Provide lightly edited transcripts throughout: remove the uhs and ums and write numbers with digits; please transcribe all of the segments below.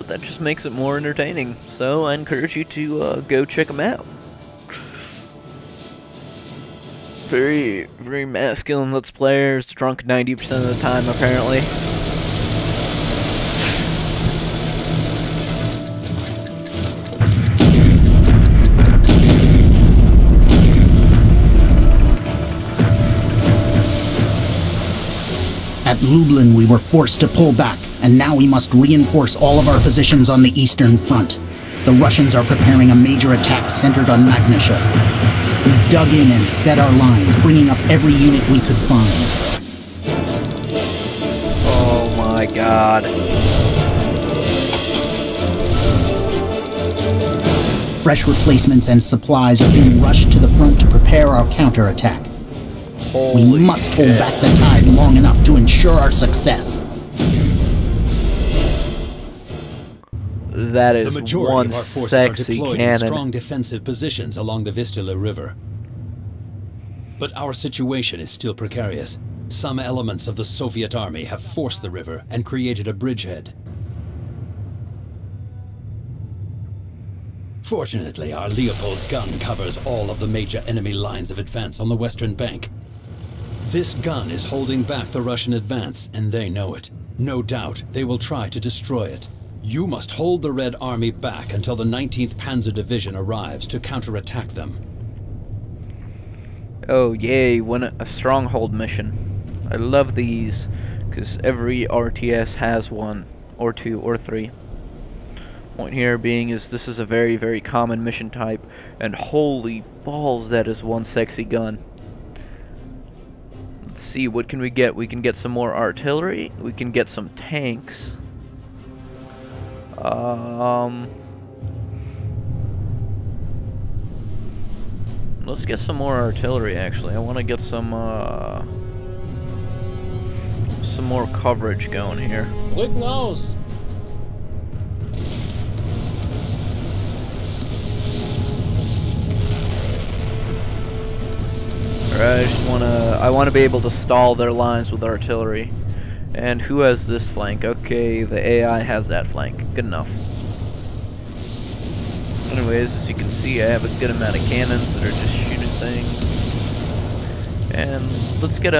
that just makes it more entertaining. So I encourage you to go check them out. Very, very masculine Let's Players, drunk 90% of the time apparently. At Lublin, we were forced to pull back, and now we must reinforce all of our positions on the Eastern Front. The Russians are preparing a major attack centered on Magneshev. We've dug in and set our lines, bringing up every unit we could find. Oh my god. Fresh replacements and supplies are being rushed to the front to prepare our counterattack. We must hold back the tide long enough to ensure our success. That is the majority one of our forces are sexy deployed cannon. in strong defensive positions along the Vistula River. But our situation is still precarious. Some elements of the Soviet army have forced the river and created a bridgehead. Fortunately, our Leopold gun covers all of the major enemy lines of advance on the western bank. This gun is holding back the Russian advance, and they know it. No doubt, they will try to destroy it. You must hold the Red Army back until the 19th Panzer Division arrives to counterattack them. Oh yay, win a stronghold mission. I love these, because every RTS has one, or two, or three. Point here being is this is a very, very common mission type, and holy balls, that is one sexy gun. Let's see, what can we get? We can get some more artillery, we can get some tanks. Let's get some more artillery actually. I want to get some more coverage going here. Rücken aus! Alright, I wanna be able to stall their lines with artillery. And who has this flank? Okay, the AI has that flank. Good enough. Anyways, as you can see, I have a good amount of cannons that are just shooting things. And let's get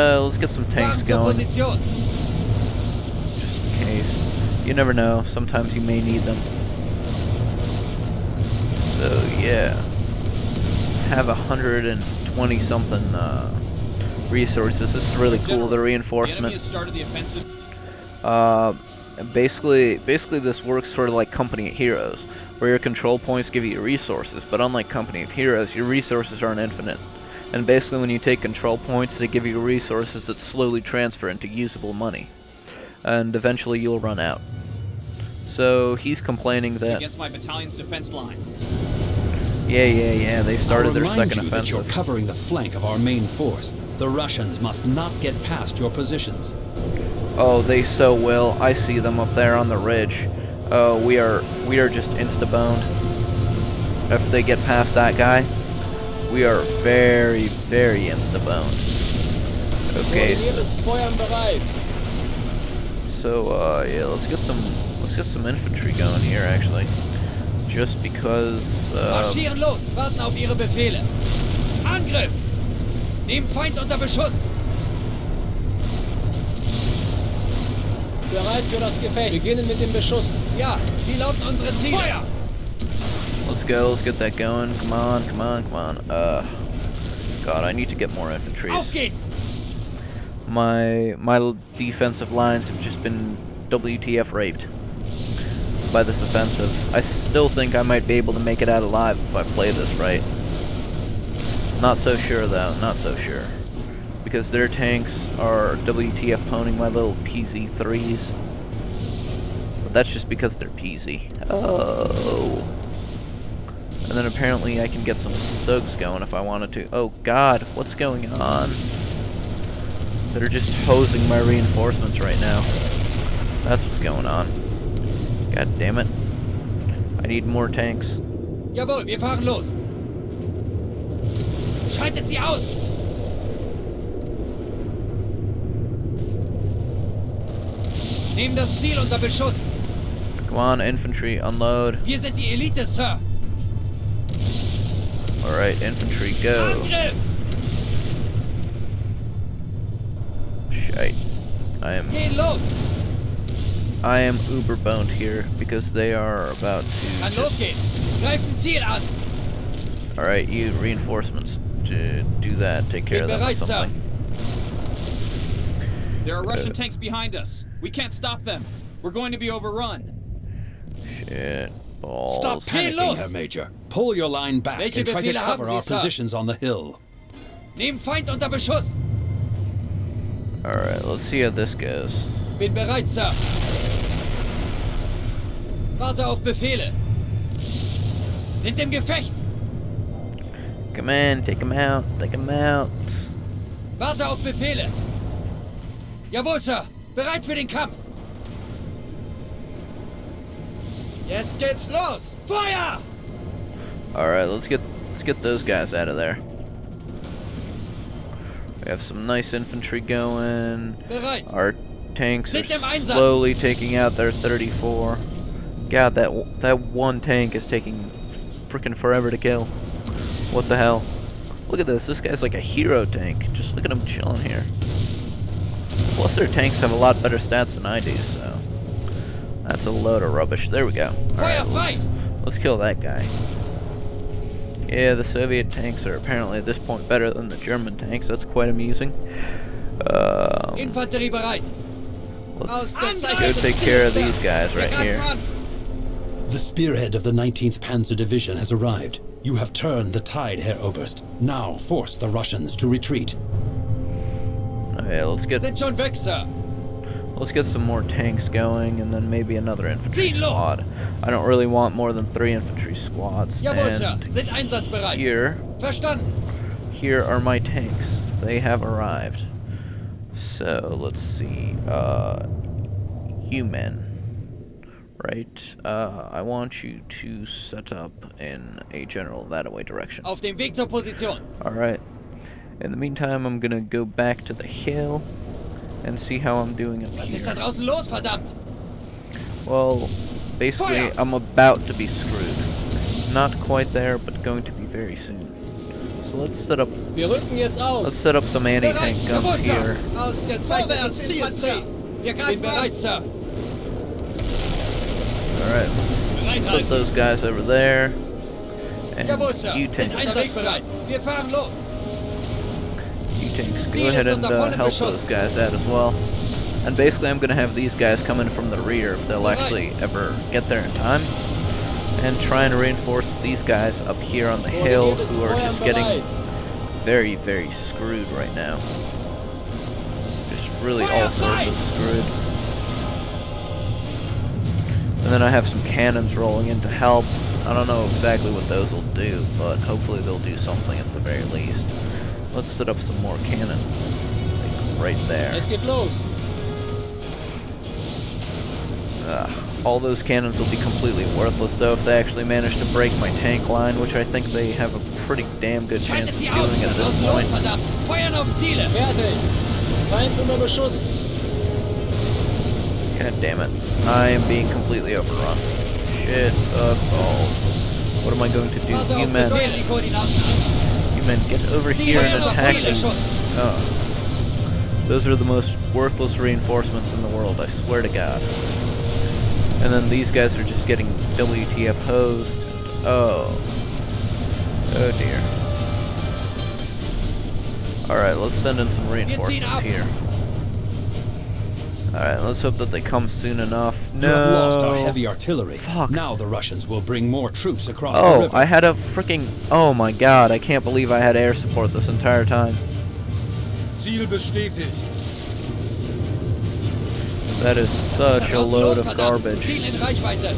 some tanks going. Just in case. You never know, sometimes you may need them. So yeah. Have 120 something resources. This is really cool, the reinforcement. The enemy has started the offensive. Basically this works sort of like Company of Heroes, where your control points give you resources, but unlike Company of Heroes, your resources aren't infinite. And basically when you take control points, they give you resources that slowly transfer into usable money. And eventually you'll run out. So he's complaining that... Against my battalion's defense line. Yeah, they started their second offensive. That you're offensive. covering the flank of our main force. The Russians must not get past your positions. Oh, they so will. I see them up there on the ridge. Oh, we are just insta-boned. If they get past that guy, we are very, very insta-boned. Okay. So yeah, let's get some infantry going here actually. Just because Marschieren los, warten auf Ihre Befehle. Angriff! Nehmen Feind unter Beschuss! Bereit für das Gefecht. Beginnen mit dem Beschuss. Ja, wie lauten unsere Ziele? Feuer! let's get that going. Come on. God, I need to get more infantry. Auf geht's! My defensive lines have just been WTF raped by this offensive. I still think I might be able to make it out alive if I play this right. Not so sure though, not so sure. Because their tanks are WTF poning my little PZ3s. But that's just because they're PZ. Oh. And then apparently I can get some Stugs going if I wanted to. Oh god, what's going on? They're just hosing my reinforcements right now. That's what's going on. God damn it. I need more tanks. Jawohl, wir fahren los. Schaltet sie aus! Nehmen das Ziel unter Beschuss. Come Come on, infantry, unload. Wir sind die Elite, Sir. Alright, infantry, go. Angriff! Shite. Geh los! I am uber boned here because they are about Kann to. losgehen. Greifen Ziel an. Alright, you reinforcements to do that. Take care of Bin that bereit, or Sir. something. There are Russian tanks behind us. We can't stop them. We're going to be overrun. Shit. Balls. Stop Geh panicking, los! Herr Major. Pull your line back Welche and try to Befehle cover haben Sie, our Sir? positions on the hill. Nehmen Feind unter Beschuss. Alright, let's see how this goes. Bin bereit, Sir. Warte auf Befehle. Sind im Gefecht. Come on, take him out, take him out. Warte auf Befehle. Jawohl, Sir. Bereit für den Kampf. Jetzt geht's los. Feuer! Alright, let's get those guys out of there. We have some nice infantry going. Bereit. Our tanks are Sind im Einsatz. slowly taking out their 34. God, that one tank is taking freaking forever to kill. What the hell? Look at this. This guy's like a hero tank. Just look at him chilling here. Plus their tanks have a lot better stats than I do, so that's a load of rubbish. There we go. Alright, let's kill that guy. Yeah, the Soviet tanks are apparently at this point better than the German tanks. That's quite amusing. Infanterie bereit. Let's go take care of these guys right here. The spearhead of the 19th Panzer Division has arrived. You have turned the tide, Herr Oberst. Now force the Russians to retreat. Okay, Sind schon weg, Sir. let's get some more tanks going, and then maybe another infantry Zieh los! squad. I don't really want more than 3 infantry squads. Jawohl, Sir. And Sind einsatzbereit. here are my tanks. They have arrived. So let's see. Human. Right. I want you to set up in a general that-away direction. Auf dem Weg zur Position. Alright. In the meantime, I'm gonna go back to the hill and see how I'm doing up Was ist da here. draußen los, verdammt? Well, basically, Fire! I'm about to be screwed. Not quite there, but going to be very soon. So let's set up Wir rücken jetzt aus. some anti-tank Bereit. guns Jawohl, Sir. here. Ausgezeichnet. Ziel, Sir. Wir Bin bereit, Sir. Alright, let's put those guys over there. And Jawohl, Sir. you Sind tanks, einsatzbereit. Wir fahren los. go Ziel ahead ist and unter vollem help Beschuss. those guys out as well. And basically I'm going to have these guys come in from the rear if they'll actually ever get there in time. And try and reinforce these guys up here on the hill who are just getting very, very screwed right now. Just really all sorts of screwed. And then I have some cannons rolling in to help. I don't know exactly what those will do, but hopefully they'll do something at the very least. Let's set up some more cannons, like right there. Es geht los. All those cannons will be completely worthless though if they actually manage to break my tank line, which I think they have a pretty damn good chance Schaltet of sie aus. doing Ist at da this draußen los, point. verdammt. Feuern auf Ziele. Fertig. Feind unter Beschuss. God damn it. I am being completely overrun. Shit of balls. What am I going to do? Warte You auf men, Befehl, die Koordinaten an. you men, get over here and Feuer auf attack Ziele, them. Schuss. Oh. Those are the most worthless reinforcements in the world, I swear to God. And then these guys are just getting WTF hosed. Oh. Oh dear. Alright, let's send in some reinforcements up. here. Alright, let's hope that they come soon enough. No! You have lost our heavy artillery. Fuck. Now the Russians will bring more troops across the Oh, river. I had a freaking... Oh my god, I can't believe I had air support this entire time. Ziel bestätigt. That is such a load of garbage. Ziel in Reichweite.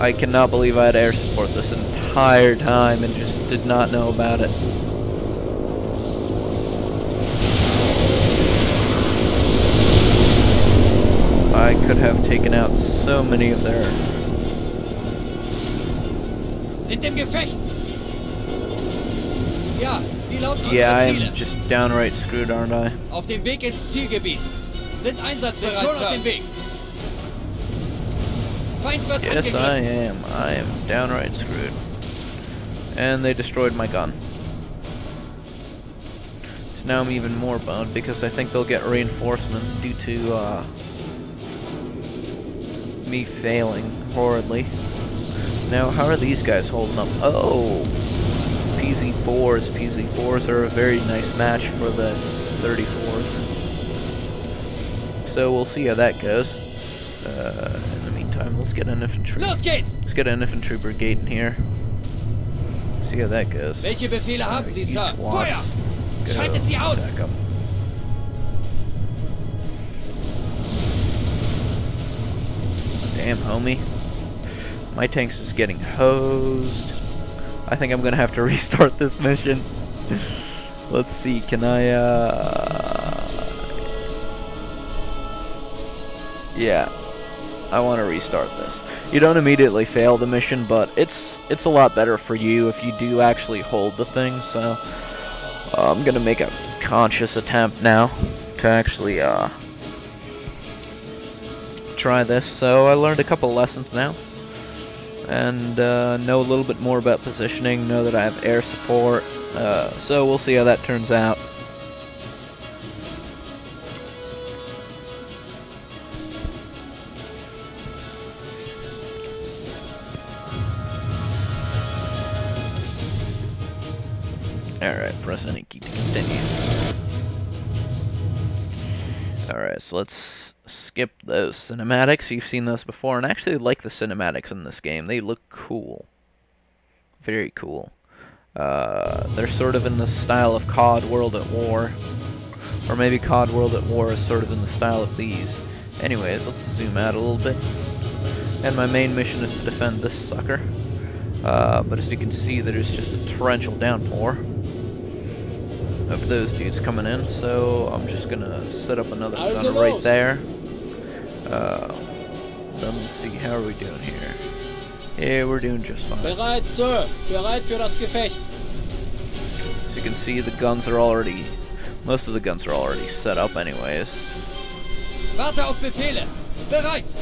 I cannot believe I had air support this entire time and just did not know about it. I could have taken out so many of their... Sind im Gefecht. Ja, wie lauten Yeah, unsere Ziele? I'm just downright screwed, aren't I? Auf dem Weg ins Zielgebiet. Sind einsatzbereit, schon auf dem Weg. Feind wird Yes, angegriffen. I am. I am downright screwed. And they destroyed my gun. So now I'm even more boned because I think they'll get reinforcements due to me failing horridly. Now, how are these guys holding up? Oh! PZ4s. PZ4s are a very nice match for the 34s. So we'll see how that goes. In the meantime, let's get an infantry. Los geht's! Let's get an infantry brigade in here. See how that goes. Welche Befehle haben Sie, You Sir? twats. Feuer! Go Schaltet sie aus! attack 'em. Damn, homie. My tanks is getting hosed. I think I'm gonna have to restart this mission. Let's see, can I, yeah. I want to restart this. You don't immediately fail the mission, but it's a lot better for you if you do actually hold the thing, so I'm gonna make a conscious attempt now to actually, try this. So I learned a couple lessons now, and know a little bit more about positioning, know that I have air support, so we'll see how that turns out. Alright, press any key to continue. Alright, so let's skip those cinematics. You've seen those before, and I actually like the cinematics in this game. They look cool. Very cool. They're sort of in the style of COD World at War. Or maybe COD World at War is sort of in the style of these. Anyways, let's zoom out a little bit. And my main mission is to defend this sucker. But as you can see, there's just a torrential downpour of those dudes coming in, so I'm just gonna set up another gunner right there. Then let's see, how are we doing here? Yeah, we're doing just fine. Bereit, Sir. Bereit für das Gefecht. So you can see the guns are already, most of the guns are already set up anyways. Warte auf Befehle! Bereit!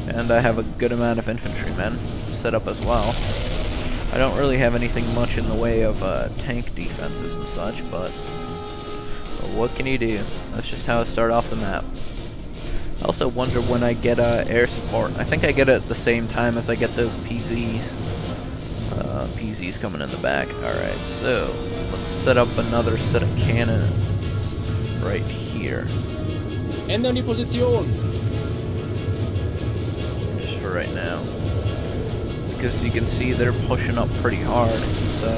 And I have a good amount of infantrymen set up as well. I don't really have anything much in the way of tank defenses and such, but what can you do? That's just how I start off the map. I also wonder when I get air support. I think I get it at the same time as I get those PZs. PZs coming in the back. Alright, so let's set up another set of cannons right here. Ändern die Position. Just for right now. Because you can see they're pushing up pretty hard, so...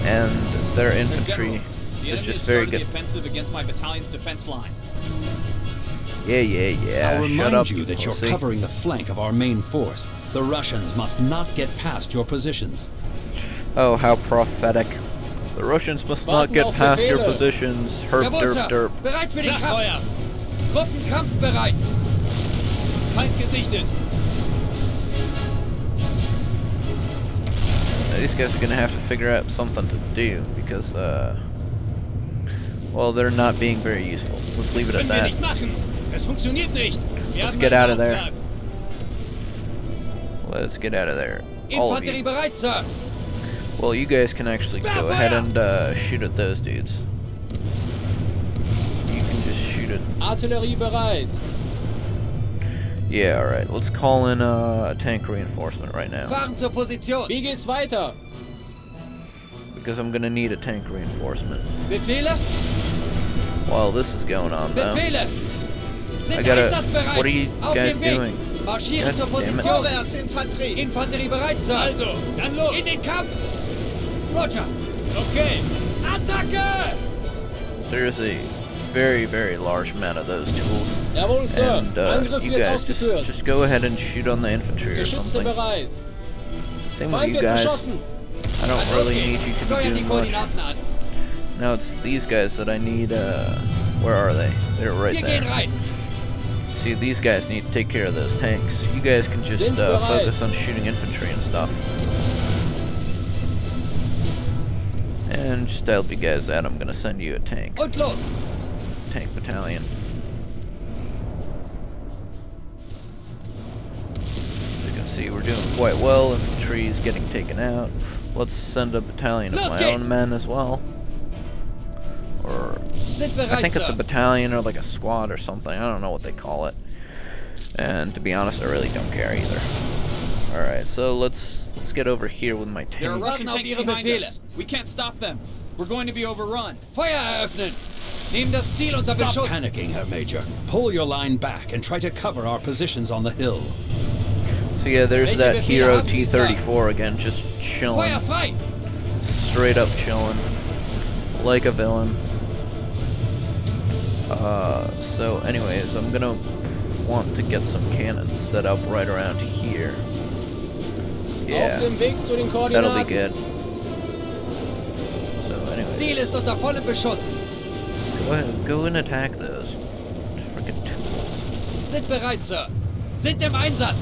And their infantry is just very good. The offensive against my battalion's defense line. Yeah, I'll shut remind up. you that you're pussy. covering the flank of our main force. The Russians must not get past your positions. Oh, how prophetic. The Russians must not Warten get auf past your Befehle. positions. Herp Jawohl, derp Sir! derp. Bereit für den Kampf! Feuer! Truppen kampfbereit! Feind gesichtet! Now, these guys are gonna have to figure out something to do because, well, they're not being very useful. Let's leave it at Können wir that. nicht machen! Es funktioniert nicht! Wir Let's haben get einen out of there. Auftrag. Let's get out of there. All of Infanterie you. bereit, Sir! Well, you guys can actually go ahead and shoot at those dudes. You can just shoot at... Artillerie bereit. Yeah, alright. Let's call in a tank reinforcement right now. Fahren zur Position! Wie geht's weiter? Because I'm gonna need a tank reinforcement. Befehle! While this is going on, though. Befehle! Sind I gotta... einsatzbereit! What are you Auf guys dem Weg! doing? Marschieren zur God damn it. Position! Vorwärts, Infanterie! Infanterie bereit, Sir! Also, dann los! In den Kampf! Roger! Okay! Attacke! There's a very, very large amount of those tools. Jawohl, Sir. And Angriff you wird guys ausgeführt. just go ahead and shoot on the infantry or Geschütze something. bereit. Same with Feind you wird guys. beschossen. I don't really need you to be Steuern die doing much. Koordinaten an! Now it's these guys that I need, where are they? They're right Wir gehen there. rein! See, these guys need to take care of those tanks. You guys can just Sind bereit. focus on shooting infantry and stuff. And just to help you guys out, I'm gonna send you a tank. Und los! Tank battalion. quite well. Infantry is getting taken out. Let's send a battalion of my own men as well. Or I think it's a battalion or like a squad or something. I don't know what they call it. And to be honest, I really don't care either. Alright, so let's get over here with my There are tanks. Russian tanks behind us. We can't stop them. We're going to be overrun. Feuer eröffnen! Nehmen das Ziel unter Stop Beschuss! panicking, Herr Major. Pull your line back and try to cover our positions on the hill. So yeah, there's Welche that Befehle hero haben Sie, Sir? T-34 again, just chilling. Feuer frei! Straight up chilling. Like a villain. So anyways, I'm gonna want to get some cannons set up right around here. Auf Yeah, dem Weg zu den that'll be Koordinaten. good. So anyways, Ziel ist unter vollem Beschuss! go ahead, go and attack those frickin' tools. Sind bereit, Sir! Sind im Einsatz!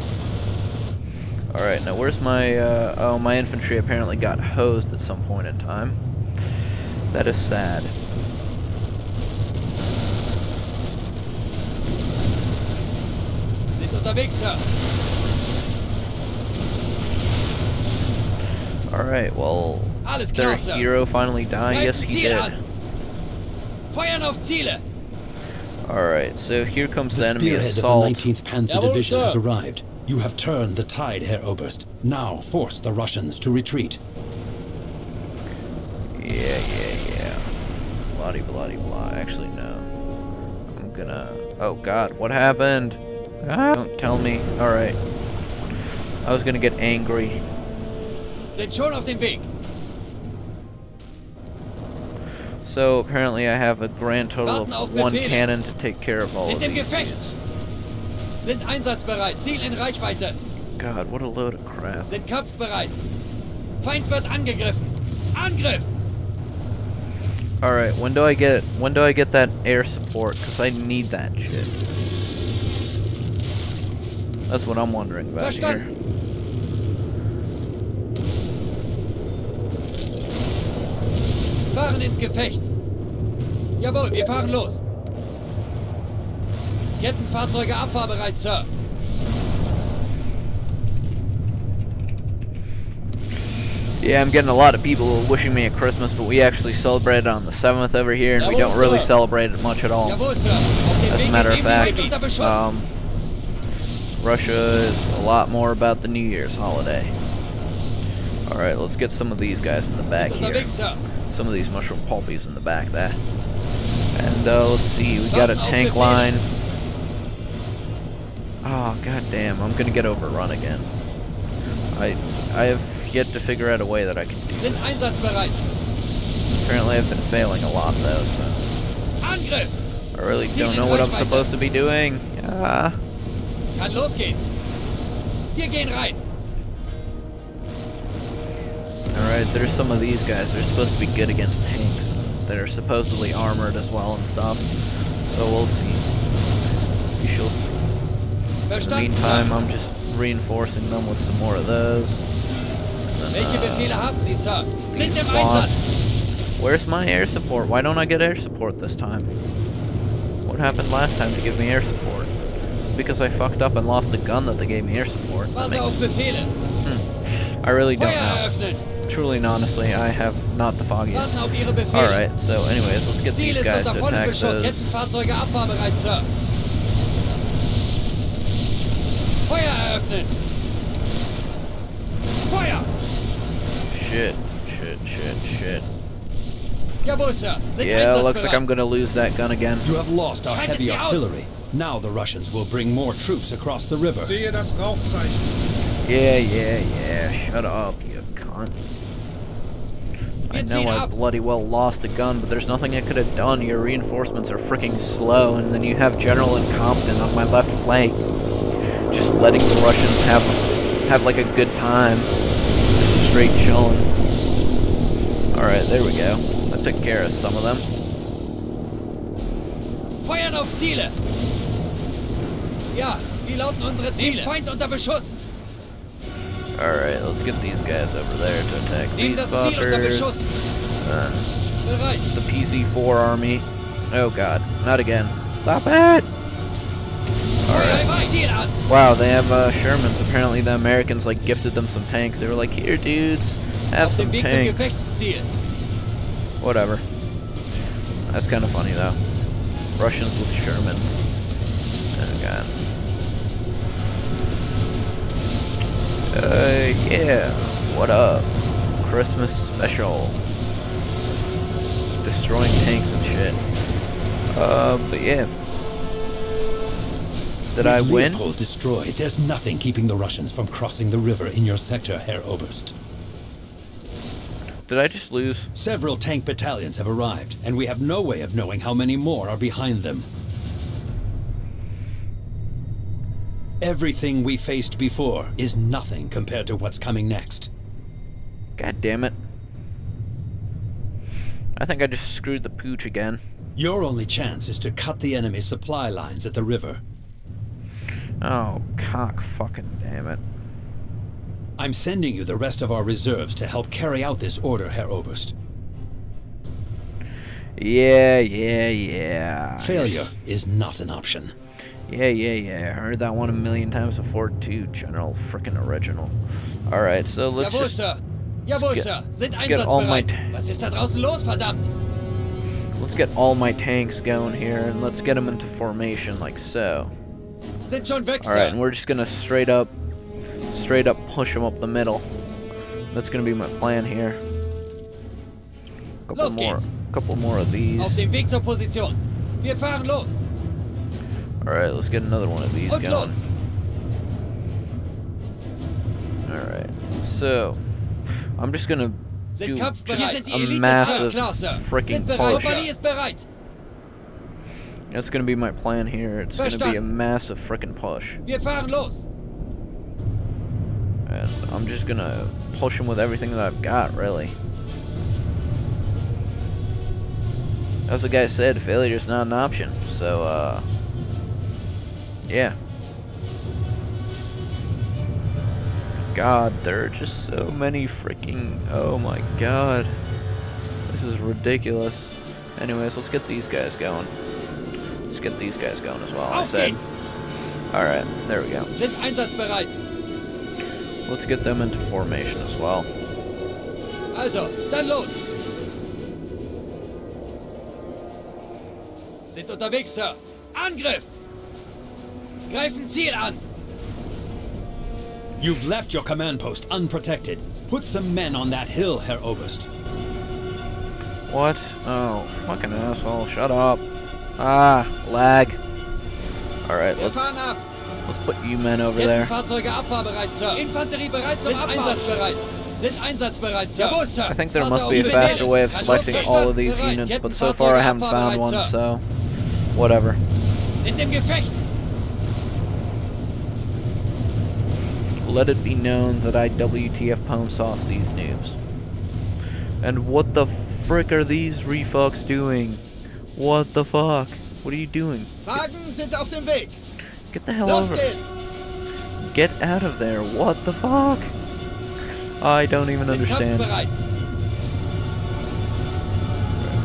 Alright, now where's my, oh, my infantry apparently got hosed at some point in time. That is sad. Sind unterwegs, Sir! Alright, well, Alles did their klar, Sir! hero finally die? Yes, Greifen he Ziel did. an! Feuern auf Ziele! Alright, so here comes the The enemy spearhead of the assault. 19th Panzer Jawohl, Division has sir. arrived. You have turned the tide, Herr Oberst. Now force the Russians to retreat. Yeah. Bloody blah. Actually, no. I'm gonna... Oh god, what happened? Ah, don't tell me. Alright. I was gonna get angry. Sind schon auf dem Weg! So apparently I have a grand total Warten auf of 1 Befehle. cannon to take care of all of Sind im these Gefecht! dudes. Sind einsatzbereit! Ziel in Reichweite! God, what a load of crap. Sind kampfbereit! Feind wird angegriffen! Angriff! Alright, when do I get that air support? Cause I need that shit. That's what I'm wondering about here. Verstanden! Fahren ins Gefecht! Jawohl, wir fahren los! Kettenfahrzeuge abfahrbereit, Sir! Yeah, I'm getting a lot of people wishing me a Christmas, but we actually celebrate it on the 7th over here, and we don't really celebrate it much at all. Jawohl, Sir! Auf dem As a Weg matter in of fact, Sicherheit unter Beschuss! Russia is a lot more about the New Year's holiday. Alright, let's get some of these guys in the back here. Unterwegs, Sir! Some of these mushroom pulpies in the back there. And let's see, we got a tank line. Oh, god damn, I'm gonna get overrun again. I have yet to figure out a way that I can do Sind this. einsatzbereit! Apparently I've been failing a lot though, so Angriff! I really don't know what I'm supposed to be doing. Ah. Kann losgehen! Wir gehen rein! Alright, there's some of these guys. They're supposed to be good against tanks that are supposedly armored as well and stuff. So we'll see. We shall see. In the Verstanden, meantime, Sir! I'm just reinforcing them with some more of those. And Welche then, Befehle haben Sie, Sir? Sind im Squad. Einsatz! Where's my air support? Why don't I get air support this time? What happened last time to give me air support? It's because I fucked up and lost the gun that they gave me air support. That Warte auf makes- Befehle! I really don't Feuer know. eröffnen! Truly and honestly, I have not the foggiest. Warten auf Ihre Befehle! Alright, so anyways, let's get Ziel these ist guys unter to vollem attack Beschuss! those. Kettenfahrzeuge abfahrbereit, Sir! Feuer eröffnen! Feuer! Shit. Jawohl, Sir! Sind Yeah, looks like einsatzbereit! I'm gonna lose that gun again. You have lost our Schaltet heavy sie aus! artillery. Now the Russians will bring more troops across the river. Sehe das Rauchzeichen. Yeah. Shut up, you cunt. I Wir know ziehen I ab! bloody well lost a gun, but there's nothing I could have done. Your reinforcements are freaking slow, and then you have General Incompetent on my left flank. Just letting the Russians have like a good time. Just straight chilling. Alright, there we go. That took care of some of them. Feuern auf Ziele! Ja, wie lauten unsere Ziele? Nehmen Feind unter Beschuss! Alright, let's get these guys over there to attack Nehmen these das Ziel unter fuckers. Beschuss! Bereit! The PC4 army. Oh god, not again. Stop it! Alright. Ziel an! Wow, they have Shermans. Apparently the Americans like gifted them some tanks. They were like, here dudes, have Auf some dem Weg zum tanks. Gefechtsziel. Whatever. That's kind of funny though. Russians with Shermans. Oh god. Yeah. What up? Christmas special. Destroying tanks and shit. But yeah. Did I win? Leopold destroyed, there's nothing keeping the Russians from crossing the river in your sector, Herr Oberst. Did I just lose? Several tank battalions have arrived, and we have no way of knowing how many more are behind them. Everything we faced before is nothing compared to what's coming next. God damn it. I think I just screwed the pooch again. Your only chance is to cut the enemy's supply lines at the river. Oh, cock fucking damn it. I'm sending you the rest of our reserves to help carry out this order, Herr Oberst. Yeah. Failure is not an option. Yeah. I heard that one a million times before too, General frickin' Original. Alright, so let's Jawohl, just... Sir. Jawohl, get- Sir. Sind get all my einsatzbereit. Was ist da draußen los, verdammt? Let's get all my tanks going here, and let's get them into formation like so. Sind schon weg, Alright, Sir. and we're just gonna straight up push them up the middle. That's gonna be my plan here. Los geht's. Couple more of these. Auf dem Weg zur Position. Wir fahren los. Alright, let's get another one of these Und going. los. Alright, so I'm just gonna Sind do kampfbereit. just Sind die a Elite massive klar, Sir. freaking Sind bereit. push. Kompanie ist bereit. That's gonna be my plan here. It's gonna be a Verstanden. massive freaking push. Wir fahren los. And I'm just gonna push them with everything that I've got, really. As the guy said, failure is not an option. So, yeah. God, there are just so many freaking... Oh my god. This is ridiculous. Anyways, let's get these guys going. Let's get these guys going as well, I Auf said. geht's. Alright, there we go. Sind einsatzbereit. Let's get them into formation as well. Also, dann los. Sind unterwegs, Sir. Angriff. Greifen Ziel an. You've left your command post unprotected. Put some men on that hill, Herr Oberst. What? Oh, fucking asshole, shut up. Ah, lag. Alright, Wir fahren ab. let's put you men over there. Kettenfahrzeuge abfahrbereit, Sir. Infanterie bereit zum Abmarsch. Einsatzbereit. Sind einsatzbereit, Sir. Jawohl, Sir. I think there Warte must auf be a Befehle. faster way of Kann selecting los, all of these bereit. units, but so far I haven't found one, Sir. so... Whatever. Sind im Gefecht. Let it be known that I WTF pwn sauce these noobs. And what the frick are these refucks doing? What the fuck? What are you doing? Wagen sind auf dem Weg. Get the hell Los over. geht's. Get out of there. What the fuck? I don't even Sind understand. kampfbereit.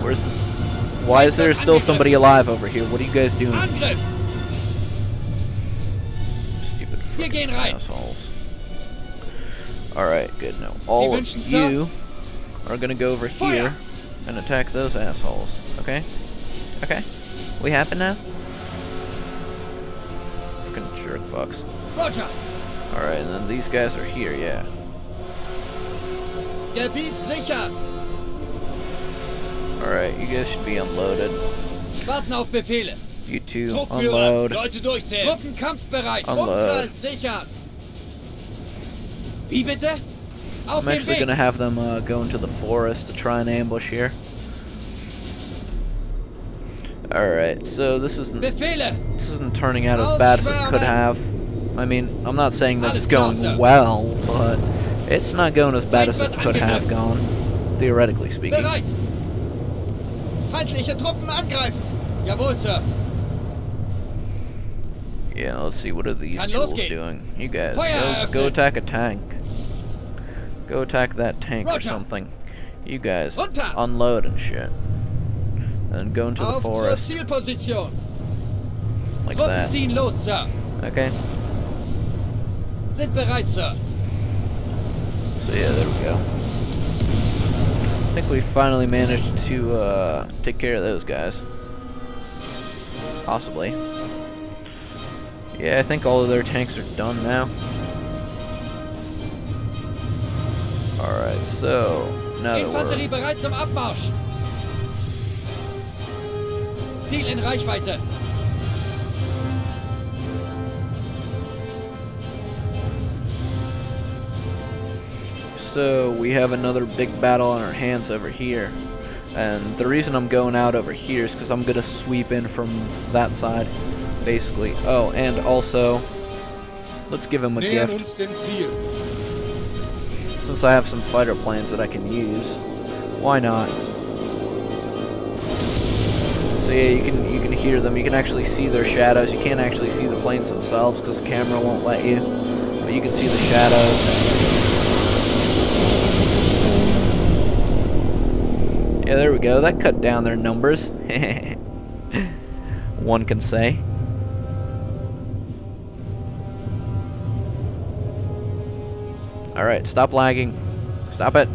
Where's the... Why is there still somebody alive over here? What are you guys doing? Angriff. Stupid Wir gehen frickin' rein. assholes. Alright, good. Now, all of wünschen, you are gonna go over Feuer. here and attack those assholes. Okay? Okay? We happy now? Fucking jerk fucks. Roger. Alright, and then these guys are here, yeah. Gebiet sichern. Alright, you guys should be unloaded. Warten auf Befehle. You two, Truppführer. unload. Leute durchzählen. Truppen kampfbereit. Unload. Umkreis sichern. Wie bitte? Auf I'm dem actually Weg. gonna have them go into the forest to try and ambush here. Alright, so this isn't turning out as bad as it could have. I mean, I'm not saying that it's going well, but it's not going as bad as it could have gone, theoretically speaking. Bereit. Feindliche Truppen angreifen. Jawohl, Sir. Yeah, let's see, what are these Kann tools losgehen. doing? You guys, Feuer go eröffnen. attack a tank. Go attack that tank or Roger. something. You guys, Runter. unload and shit. And go into the Auf zur forest. Zielposition. like Truppen that. ziehen los, Sir. Okay. Sind bereit, Sir. So yeah, there we go. I think we finally managed to take care of those guys. Possibly. Yeah, I think all of their tanks are done now. Alright, so now that Infanterie we're... bereit zum Abmarsch. Ziel in Reichweite. So we have another big battle on our hands over here. And the reason I'm going out over here is because I'm going to sweep in from that side, basically. Oh, and also, let's give him a Nähern gift. uns dem Ziel. Since I have some fighter planes that I can use, why not? So yeah, you can hear them. You can actually see their shadows. You can't actually see the planes themselves because the camera won't let you. But you can see the shadows. Yeah, there we go. That cut down their numbers. One can say. Alright, stop lagging. Stop it.